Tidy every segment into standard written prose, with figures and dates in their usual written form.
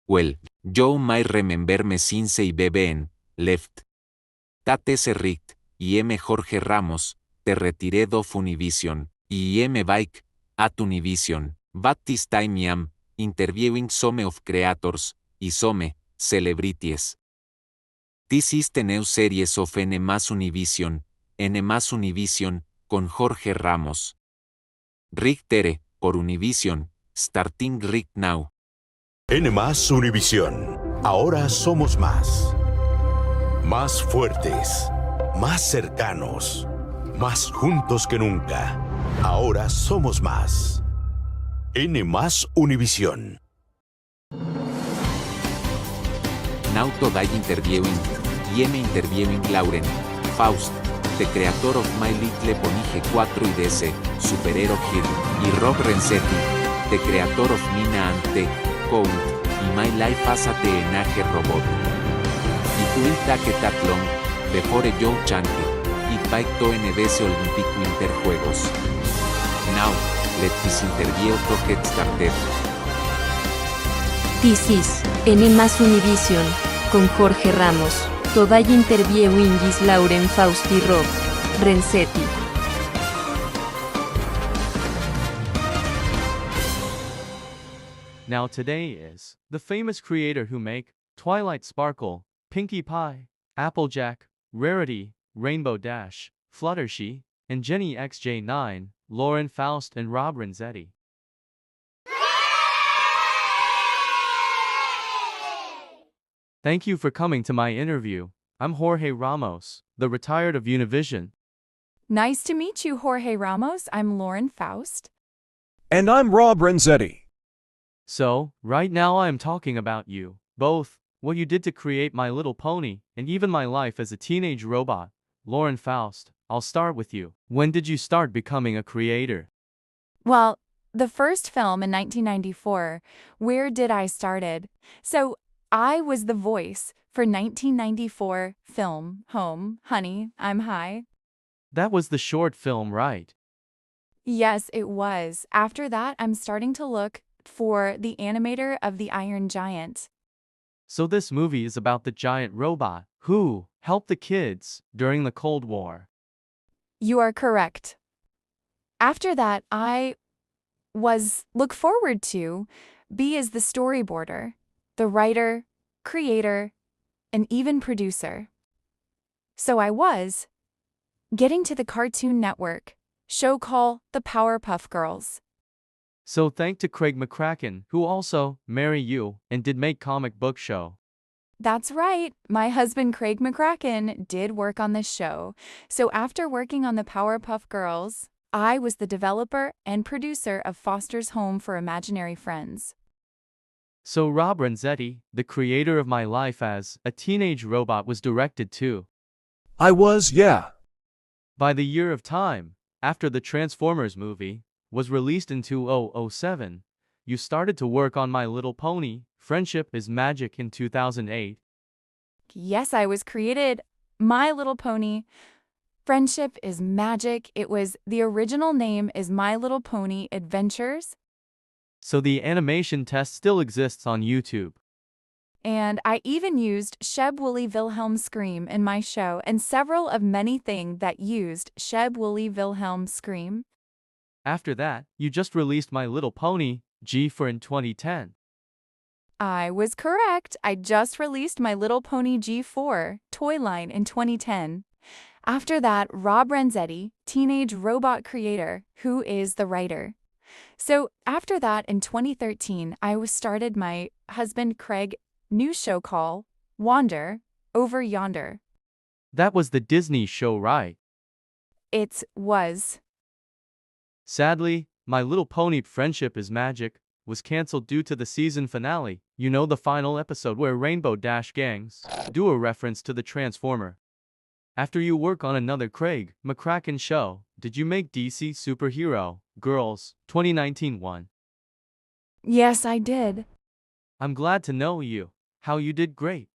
Well, you might remember me since I BBN, left. Tate Richt, y M. Jorge Ramos, te retired of Univision, y M. Bike, at Univision, but this time I am, interviewing some of creators, y some, celebrities. This is the new series of N más Univision, N más Univision, con Jorge Ramos. Richter, por Univision, starting right now. N más Univision. Ahora somos más. Más fuertes. Más cercanos. Más juntos que nunca. Ahora somos más. N más Univision. Now today interviewing, y M interviewing Lauren, Faust, the creator of My Little Pony G4 y DC, Superhero Hero, y Rob Renzetti, the creator of Mina and the Toil, y My Life as a Teenage Robot. It will take that long, before you change it back to NBC Olympic Winter Juegos. Now, let this interview to get started. This is N más Univision, con Jorge Ramos, today interviewing is Lauren, Faust y Rob Renzetti. Now today is the famous creator who make Twilight Sparkle, Pinkie Pie, Applejack, Rarity, Rainbow Dash, Fluttershy, and Jenny XJ9, Lauren Faust and Rob Renzetti. Thank you for coming to my interview. I'm Jorge Ramos, the retired of Univision. Nice to meet you, Jorge Ramos. I'm Lauren Faust. And I'm Rob Renzetti. So, right now I am talking about you, both, what you did to create My Little Pony, and even my life as a teenage robot. Lauren Faust, I'll start with you. When did you start becoming a creator? Well, the first film in 1994, Where Did I Started? So, I was the voice for 1994 film, Home, Honey, I'm High. That was the short film, right? Yes, it was. After that, I'm starting to look for the animator of The Iron Giant. So this movie is about the giant robot who helped the kids during the Cold War. You are correct. After that, I look forward to be as the storyboarder, the writer, creator, and even producer. So I was getting to the Cartoon Network show called The Powerpuff Girls. So thank to Craig McCracken, who also marry you and did make comic book show. That's right. My husband Craig McCracken did work on this show. So after working on the Powerpuff Girls, I was the developer and producer of Foster's Home for Imaginary Friends. So Rob Renzetti, the creator of My Life as a Teenage Robot, was directed too. I was, yeah. By the year of time, after the Transformers movie was released in 2007, you started to work on My Little Pony, Friendship is Magic in 2008. Yes, I was created My Little Pony, Friendship is Magic. The original name is My Little Pony Adventures. So the animation test still exists on YouTube. And I even used Sheb Woolly Wilhelm Scream in my show and several of many things that used Sheb Woolly Wilhelm Scream. After that, you just released My Little Pony, G4 in 2010. I was correct. I just released My Little Pony G4 toy line in 2010. After that, Rob Renzetti, teenage robot creator, who is the writer. So after that, in 2013, I started my husband Craig new show called Wander Over Yonder. That was the Disney show, right? It was. Sadly, My Little Pony Friendship is Magic was cancelled due to the season finale. You know, the final episode where Rainbow Dash gangs do a reference to the Transformer. After you work on another Craig McCracken show, did you make DC Superhero Girls 2019 one? Yes, I did. I'm glad to know you. How you did great,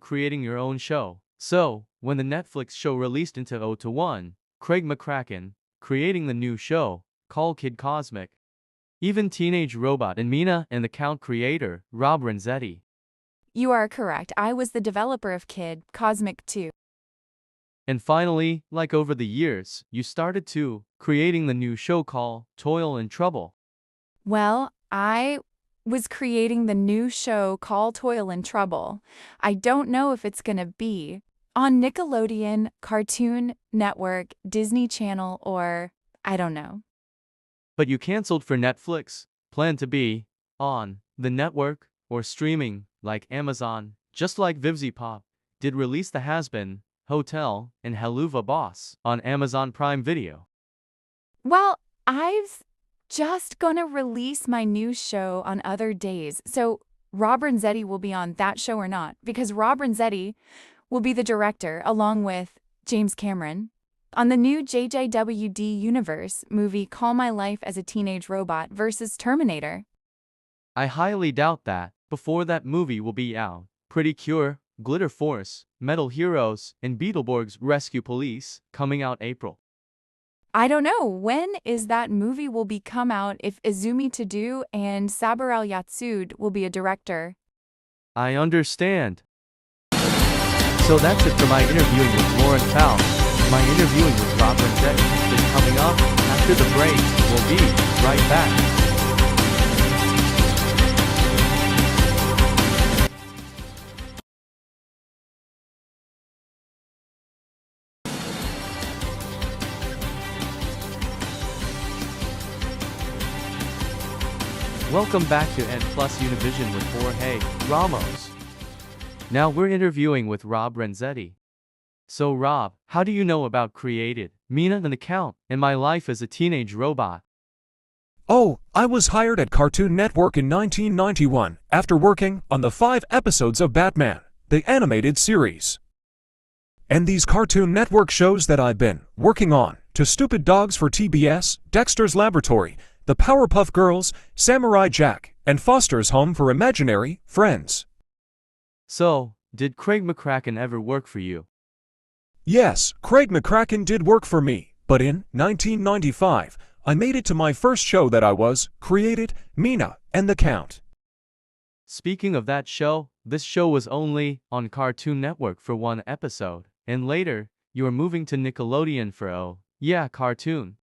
creating your own show. So, when the Netflix show released into 0-1, Craig McCracken, creating the new show, called Kid Cosmic. Even Teenage Robot and Mina and the Count creator, Rob Renzetti, You are correct. I was the developer of Kid Cosmic 2. And finally, like over the years, you started to creating the new show called Toil and Trouble. Well, I was creating the new show called Toil and Trouble. I don't know if it's gonna be on Nickelodeon, Cartoon Network, Disney Channel, or I don't know. But you canceled for Netflix, planned to be on the network or streaming like Amazon, just like Vivzy Pop did release the Has-Been, Hotel, and Helluva Boss on Amazon Prime Video. Well, I've just gonna release my new show on other days. So Rob Renzetti will be on that show or not? Because Rob Renzetti will be the director along with James Cameron on the new JJWD universe movie Call My Life as a Teenage Robot versus Terminator. I highly doubt that before that movie will be out. Pretty Cure, Glitter Force, Metal Heroes, and Beetleborgs Rescue Police coming out April. I don't know, when is that movie will be come out if Izumi Tadou and Sabar Al-Yatsud will be a director? I understand. So that's it for my interviewing with Lauren Faust. My interviewing with Rob Renzetti is coming up after the break. We'll be right back. Welcome back to N Plus Univision with Jorge Ramos. Now we're interviewing with Rob Renzetti. So Rob, how do you know about created Mina an account and my life as a teenage robot? Oh, I was hired at Cartoon Network in 1991 after working on the 5 episodes of Batman, the animated series. And these Cartoon Network shows that I've been working on, to Stupid Dogs for TBS, Dexter's Laboratory, The Powerpuff Girls, Samurai Jack, and Foster's Home for Imaginary Friends. So, did Craig McCracken ever work for you? Yes, Craig McCracken did work for me, but in 1995, I made it to my first show that I was created, Mina and the Count. Speaking of that show, this show was only on Cartoon Network for 1 episode, and later, you were moving to Nickelodeon for Oh Yeah Cartoon.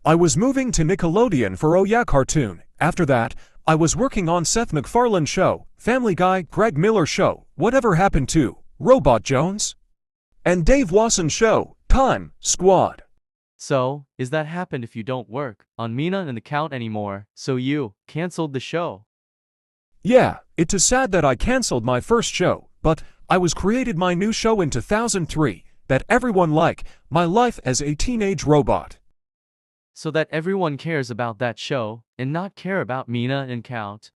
I was moving to Nickelodeon for Oh Yeah Cartoon. After that, I was working on Seth MacFarlane Show, Family Guy, Greg Miller Show, Whatever Happened to Robot Jones, and Dave Wasson Show, Time Squad. So, is that happened if you don't work on Mina and the Count anymore, so you canceled the show? Yeah, it is sad that I canceled my first show, but I was created my new show in 2003 that everyone like, My Life as a Teenage Robot. So that everyone cares about that show, and not care about Mina and Count.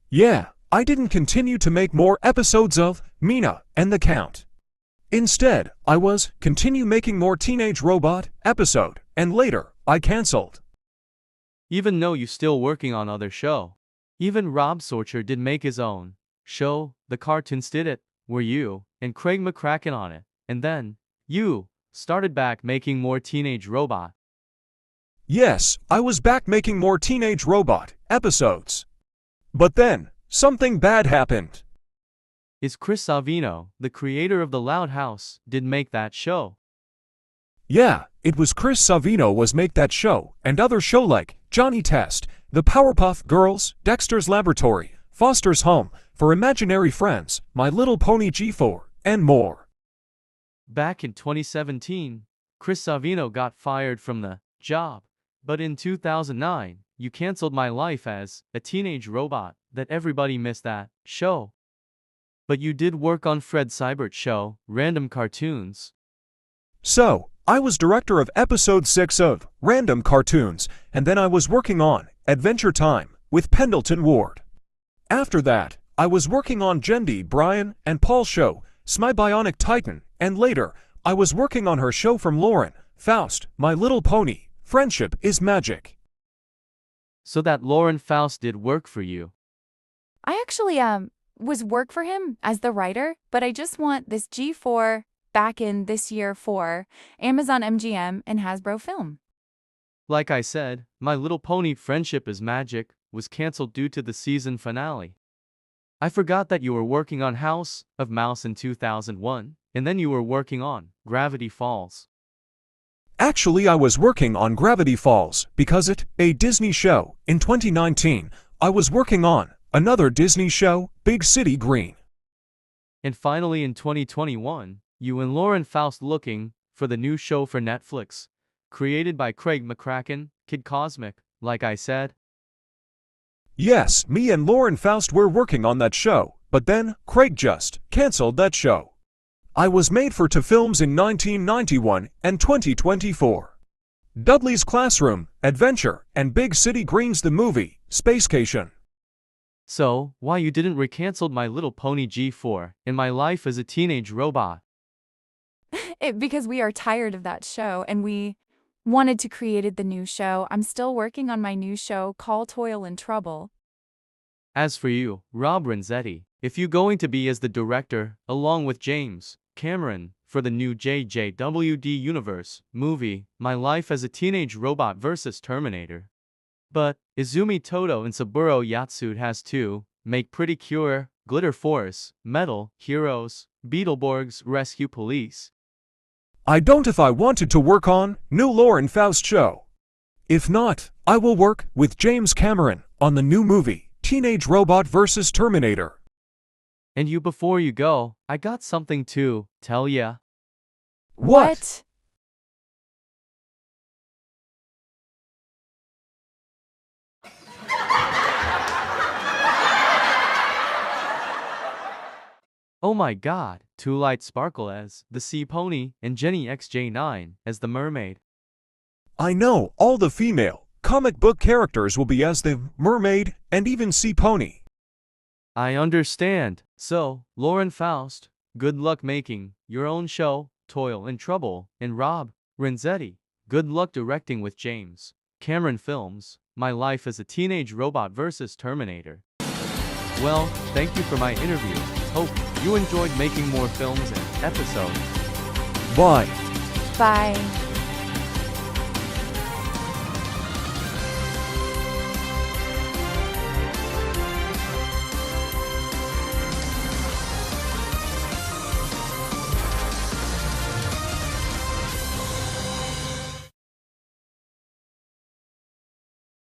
Yeah, I didn't continue to make more episodes of Mina and the Count. Instead, I was continue making more Teenage Robot episode, and later, I canceled. Even though you still working on other show. Even Rob Sorcher did make his own show, The Cartoons Did It, were you, and Craig McCracken on it, and then, you started back making more Teenage Robot. Yes, I was back making more Teenage Robot episodes. But then, something bad happened. Is Chris Savino, the creator of The Loud House, did make that show? Yeah, it was Chris Savino was make that show, and other show like Johnny Test, The Powerpuff Girls, Dexter's Laboratory, Foster's Home for Imaginary Friends, My Little Pony G4, and more. Back in 2017, Chris Savino got fired from the job. But in 2009, you canceled My Life as a Teenage Robot, that everybody missed that show. But you did work on Fred Seibert's show, Random Cartoons. So, I was director of episode 6 of Random Cartoons, and then I was working on Adventure Time with Pendleton Ward. After that, I was working on Jendi, Brian, and Paul's show, Smy Bionic Titan, and later, I was working on her show from Lauren, Faust, My Little Pony, Friendship is Magic. So that Lauren Faust did work for you. I actually, was work for him as the writer, but I just want this G4 back in this year for Amazon MGM and Hasbro Film. Like I said, My Little Pony Friendship is Magic was canceled due to the season finale. I forgot that you were working on House of Mouse in 2001, and then you were working on Gravity Falls. Actually, I was working on Gravity Falls because a Disney show. In 2019, I was working on another Disney show, Big City Green. And finally in 2021, you and Lauren Faust looking for the new show for Netflix, created by Craig McCracken, Kid Cosmic, like I said. Yes, me and Lauren Faust were working on that show, but then Craig just canceled that show. I was made for two films in 1991 and 2024. Dudley's Classroom, Adventure, and Big City Green's the movie, Spacecation. So, why you didn't recancelled My Little Pony G4 in My Life as a Teenage Robot? Because we are tired of that show and we wanted to create the new show. I'm still working on my new show called Toil and Trouble. As for you, Rob Renzetti, if you going to be as the director, along with James Cameron, for the new JJWD universe movie, My Life as a Teenage Robot vs. Terminator. But Izumi Toto and Saburo Yatsuda has to make Pretty Cure, Glitter Force, Metal Heroes, Beetleborgs Rescue Police. I don't if I wanted to work on new Lauren Faust show. If not, I will work with James Cameron on the new movie, Teenage Robot vs. Terminator. And you before you go, I got something to tell ya. What? Oh my god, Two Light Sparkle as the Sea Pony and Jenny XJ9 as the Mermaid. I know all the female comic book characters will be as the Mermaid and even Sea Pony. I understand. So, Lauren Faust, good luck making your own show, Toil and Trouble, and Rob Renzetti, good luck directing with James Cameron Films, My Life as a Teenage Robot vs. Terminator. Well, thank you for my interview. Hope you enjoyed making more films and episodes. Bye. Bye.